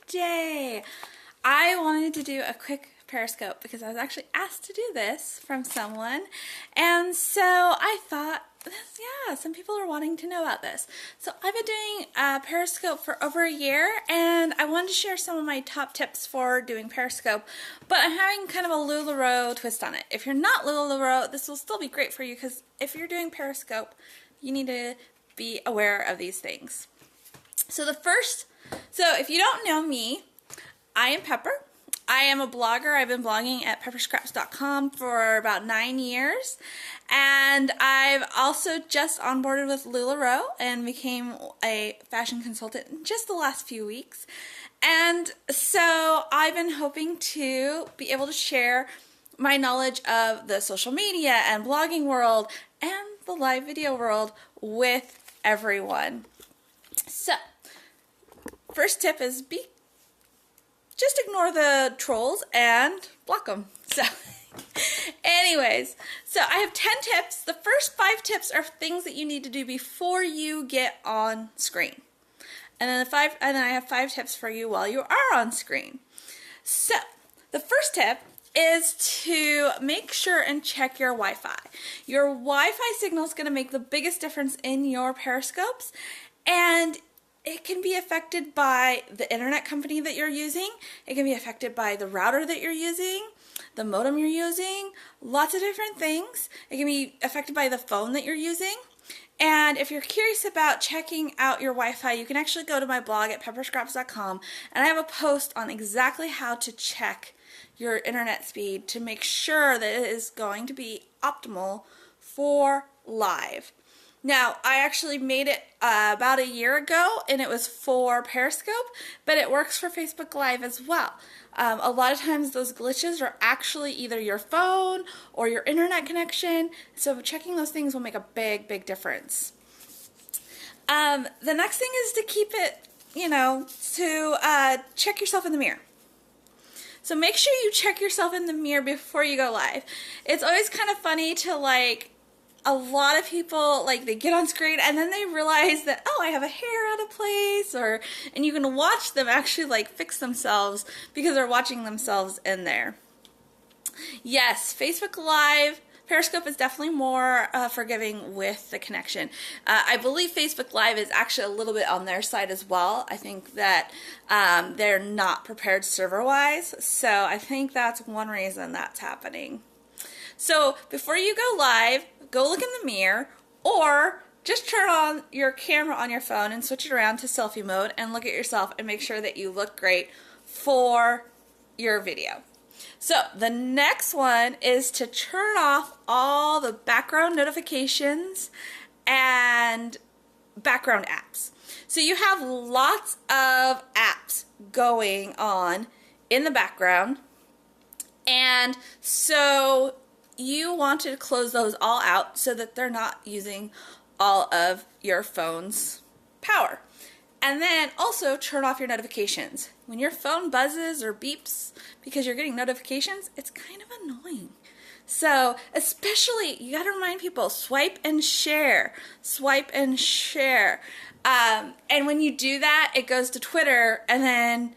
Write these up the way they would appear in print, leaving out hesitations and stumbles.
today. I wanted to do a quick Periscope because I was actually asked to do this from someone, and so I thought, yeah, some people are wanting to know about this. So I've been doing Periscope for over a year, and I wanted to share some of my top tips for doing Periscope, but I'm having kind of a LuLaRoe twist on it. If you're not LuLaRoe, this will still be great for you, because if you're doing Periscope, you need to be aware of these things. So if you don't know me, I am Pepper. I am a blogger. I've been blogging at pepperscraps.com for about 9 years, and I've also just onboarded with LuLaRoe and became a fashion consultant in just the last few weeks. And so I've been hoping to be able to share my knowledge of the social media and blogging world and the live video world with everyone. So, first tip is just ignore the trolls and block them. So, anyways, so I have 10 tips. The first 5 tips are things that you need to do before you get on screen. And then I have 5 tips for you while you are on screen. So, the first tip is to make sure and check your Wi-Fi. Your Wi-Fi signal is going to make the biggest difference in your Periscopes, and it can be affected by the internet company that you're using. It can be affected by the router that you're using, the modem you're using, lots of different things. It can be affected by the phone that you're using. And if you're curious about checking out your Wi-Fi, you can actually go to my blog at pepperscraps.com, and I have a post on exactly how to check your internet speed to make sure that it is going to be optimal for live. Now, I actually made it about a year ago, and it was for Periscope, but it works for Facebook Live as well. A lot of times those glitches are actually either your phone or your internet connection, so checking those things will make a big, big difference. The next thing is to keep it, to check yourself in the mirror. So make sure you check yourself in the mirror before you go live. It's always kind of funny to a lot of people, they get on screen and then they realize that, oh, I have a hair out of place, and you can watch them actually fix themselves because they're watching themselves in there. Yes, Facebook Live, Periscope is definitely more forgiving with the connection. I believe Facebook Live is actually a little bit on their side as well. I think that they're not prepared server-wise, so I think that's one reason that's happening. So before you go live, go look in the mirror, or just turn on your camera on your phone and switch it around to selfie mode and look at yourself and make sure that you look great for your video. So the next one is to turn off all the background notifications and background apps. So you have lots of apps going on in the background, and so you want to close those all out so that they're not using all of your phone's power. And then also turn off your notifications. When your phone buzzes or beeps because you're getting notifications, it's kind of annoying. So especially, you got to remind people, swipe and share. Swipe and share. And when you do that, it goes to Twitter, and then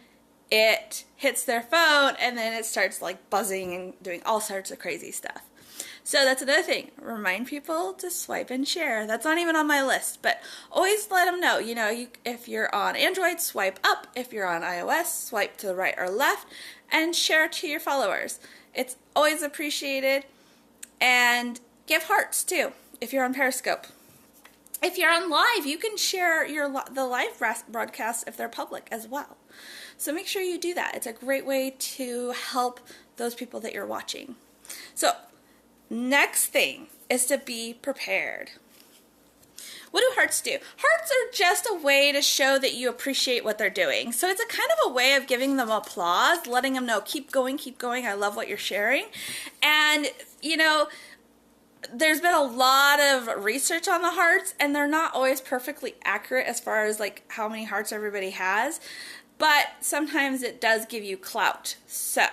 it hits their phone, and then it starts buzzing and doing all sorts of crazy stuff. So that's another thing. Remind people to swipe and share. That's not even on my list, but always let them know. If you're on Android, swipe up. If you're on iOS, swipe to the right or left, and share to your followers. It's always appreciated. And give hearts too if you're on Periscope. If you're on live, you can share the live broadcasts if they're public as well. So make sure you do that. It's a great way to help those people that you're watching. So next thing is to be prepared. What do hearts do? Hearts are just a way to show that you appreciate what they're doing. So it's a kind of a way of giving them applause, letting them know, keep going, I love what you're sharing. And, there's been a lot of research on the hearts, and they're not always perfectly accurate as far as how many hearts everybody has, but sometimes it does give you clout. So,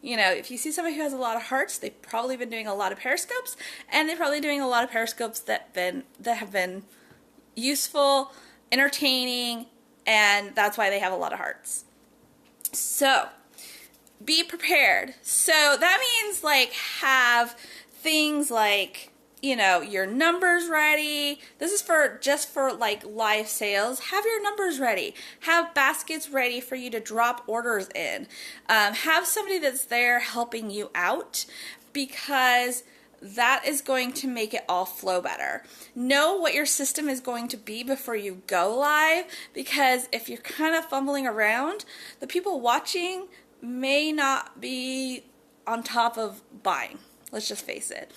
if you see somebody who has a lot of hearts, they've probably been doing a lot of Periscopes, and they're probably doing a lot of Periscopes that have been useful, entertaining, and that's why they have a lot of hearts. So be prepared. So that means like have things like, you know, your numbers ready. This is for just for like live sales. Have your numbers ready. Have baskets ready for you to drop orders in. Have somebody that's there helping you out, because that is going to make it all flow better. Know what your system is going to be before you go live, because if you're kind of fumbling around, the people watching may not be on top of buying. Let's just face it.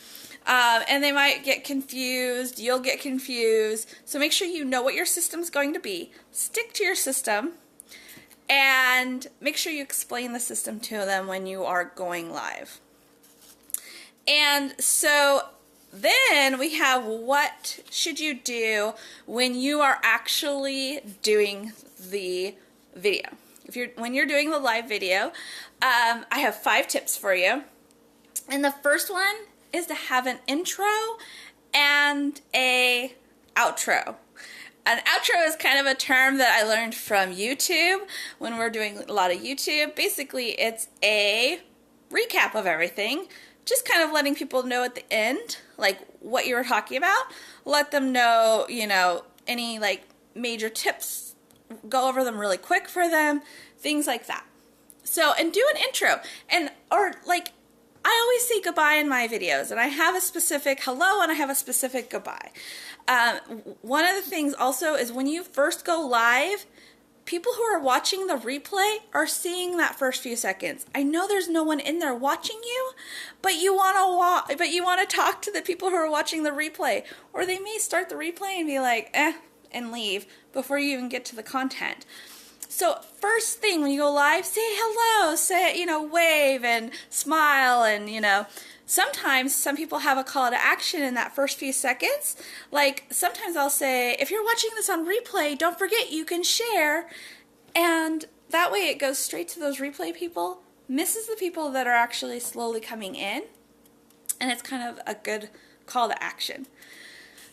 And they might get confused. You'll get confused. So make sure you know what your system's going to be. Stick to your system. And make sure you explain the system to them when you are going live. And so then we have what should you do when you are actually doing the video. When you're doing the live video, I have 5 tips for you. And the first one is to have an intro and a outro. An outro is kind of a term that I learned from YouTube when we're doing a lot of YouTube. Basically, it's a recap of everything, just kind of letting people know at the end, like what you were talking about. Let them know, you know, any like major tips, go over them really quick for them, things like that. So, and do an intro, and or like, I always say goodbye in my videos, and I have a specific hello and I have a specific goodbye. One of the things also is when you first go live, people who are watching the replay are seeing that first few seconds. I know there's no one in there watching you, but you want to talk to the people who are watching the replay, or they may start the replay and be like, and leave before you even get to the content. So first thing when you go live, say hello, say, you know, wave and smile, and, you know, sometimes some people have a call to action in that first few seconds. Like sometimes I'll say, if you're watching this on replay, don't forget you can share, and that way it goes straight to those replay people, misses the people that are actually slowly coming in, and it's kind of a good call to action.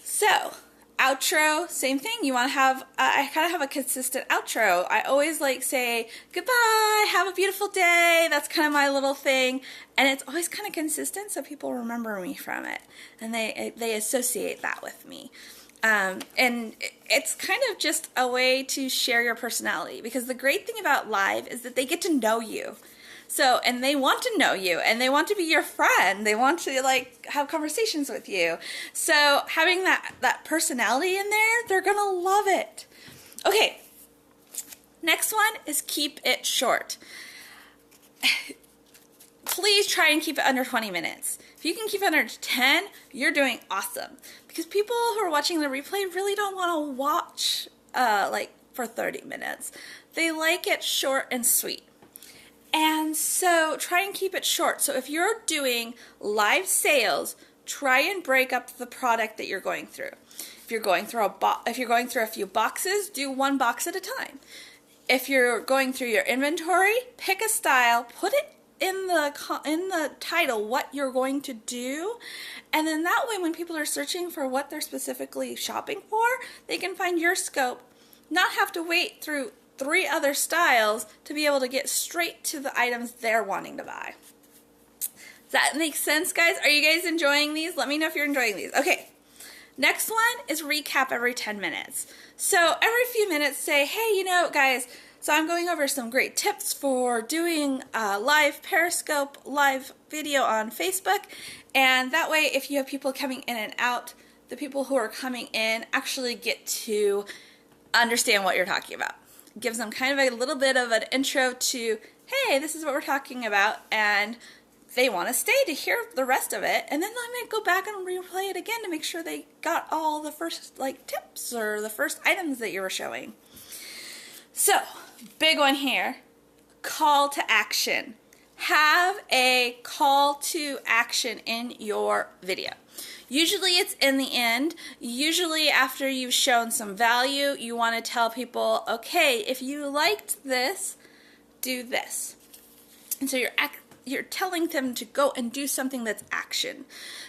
So outro, same thing. You want to have, I kind of have a consistent outro. I always like say, goodbye, have a beautiful day. That's kind of my little thing. And it's always kind of consistent so people remember me from it. And they associate that with me. And it's kind of just a way to share your personality. Because the great thing about live is that they get to know you. So, and they want to know you, and they want to be your friend. They want to like have conversations with you. So having that personality in there, they're going to love it. Okay. Next one is keep it short. Please try and keep it under 20 minutes. If you can keep it under 10, you're doing awesome. Because people who are watching the replay really don't want to watch like for 30 minutes. They like it short and sweet. And so try and keep it short. So if you're doing live sales, try and break up the product that you're going through. If you're going through a few boxes, do one box at a time. If you're going through your inventory, pick a style, put it in the title what you're going to do, and then that way when people are searching for what they're specifically shopping for, they can find your scope, not have to wait through 3 other styles to be able to get straight to the items they're wanting to buy. Does that make sense, guys? Are you guys enjoying these? Let me know if you're enjoying these. Okay, next one is recap every 10 minutes. So every few minutes say, hey, you know, guys, so I'm going over some great tips for doing a live Periscope live video on Facebook, and that way if you have people coming in and out, the people who are coming in actually get to understand what you're talking about. Gives them kind of a little bit of an intro to, hey, this is what we're talking about, and they want to stay to hear the rest of it, and then let me go back and replay it again to make sure they got all the first like tips or the first items that you were showing. So, big one here, call to action. Have a call to action in your video. Usually it's in the end. Usually after you've shown some value, you want to tell people, okay, if you liked this, do this. And so you're telling them to go and do something that's action.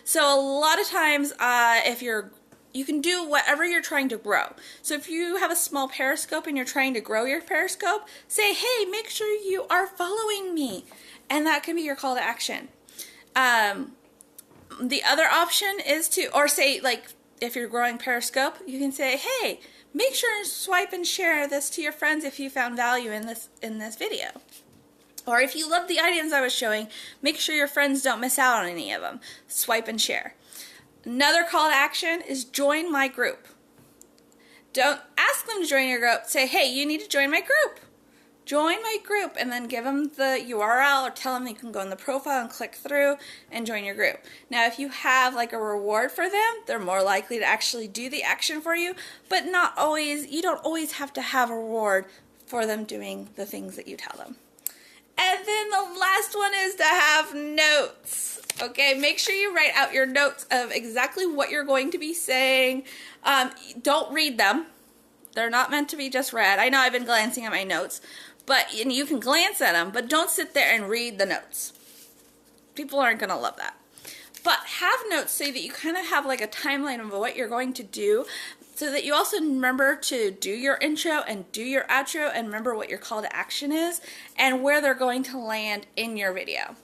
So a lot of times if you're you can do whatever you're trying to grow. So if you have a small Periscope and you're trying to grow your Periscope, say, hey, make sure you are following me. And that can be your call to action. The other option is to, or say, like, if you're growing Periscope, you can say, hey, make sure and swipe and share this to your friends if you found value in this video. Or if you love the items I was showing, make sure your friends don't miss out on any of them. Swipe and share. Another call to action is join my group. Don't ask them to join your group. Say, hey, you need to join my group. Join my group, and then give them the URL or tell them you can go in the profile and click through and join your group. Now, if you have like a reward for them, they're more likely to actually do the action for you, but not always. You don't always have to have a reward for them doing the things that you tell them. And then the last one is to have notes. Okay, make sure you write out your notes of exactly what you're going to be saying. Don't read them. They're not meant to be just read. I know I've been glancing at my notes, and you can glance at them, but don't sit there and read the notes. People aren't going to love that. But have notes so that you kind of have like a timeline of what you're going to do, so that you also remember to do your intro and do your outro and remember what your call to action is and where they're going to land in your video.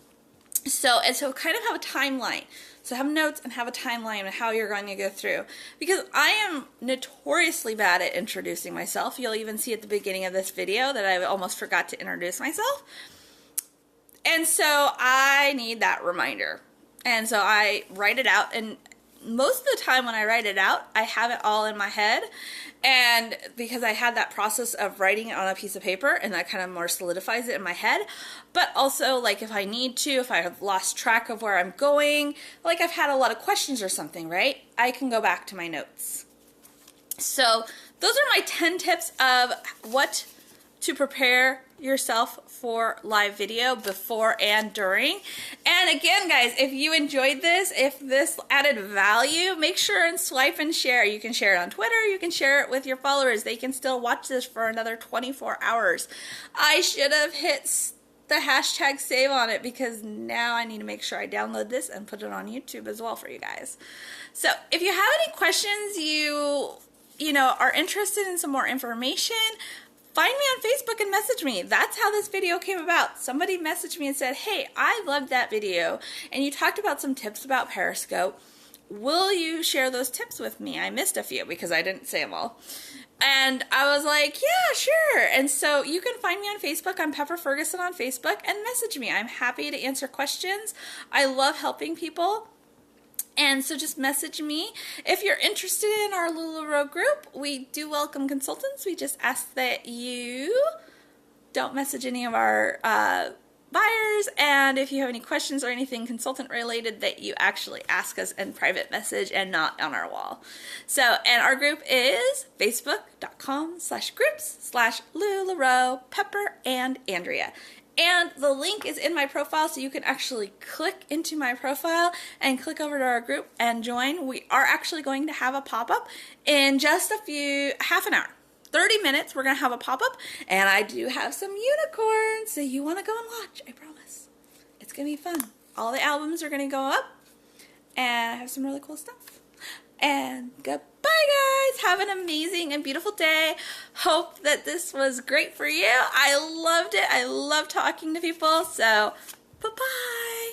So kind of have a timeline. So have notes and have a timeline of how you're going to go through. Because I am notoriously bad at introducing myself. You'll even see at the beginning of this video that I almost forgot to introduce myself. And so I need that reminder. And so I write it out, and most of the time when I write it out, I have it all in my head, and because I had that process of writing it on a piece of paper, and that kind of more solidifies it in my head. But also, like, if I need to, if I have lost track of where I'm going, like I've had a lot of questions or something, right? I can go back to my notes. So those are my 10 tips of what to prepare yourself for live video before and during. And again, guys, if you enjoyed this, if this added value, make sure and swipe and share. You can share it on Twitter, you can share it with your followers. They can still watch this for another 24 hours. I should have hit the hashtag save on it, because now I need to make sure I download this and put it on YouTube as well for you guys. So if you have any questions, you know, are interested in some more information, find me on Facebook and message me. That's how this video came about. Somebody messaged me and said, hey, I loved that video, and you talked about some tips about Periscope. Will you share those tips with me? I missed a few because I didn't say them all. And I was like, yeah, sure. And so you can find me on Facebook. I'm Pepper Ferguson on Facebook, and message me. I'm happy to answer questions. I love helping people. And so just message me. If you're interested in our LuLaRoe group, we do welcome consultants. We just ask that you don't message any of our buyers, and if you have any questions or anything consultant related, that you actually ask us in private message and not on our wall. So, and our group is facebook.com/groups/LuLaRoe, Pepper, and Andrea. And the link is in my profile, so you can actually click into my profile and click over to our group and join. We are actually going to have a pop-up in just half an hour. 30 minutes, we're going to have a pop-up, and I do have some unicorns, so you want to go and watch, I promise. It's going to be fun. All the albums are going to go up, and I have some really cool stuff. And goodbye, guys. Have an amazing and beautiful day. Hope that this was great for you. I loved it. I love talking to people, so bye-bye.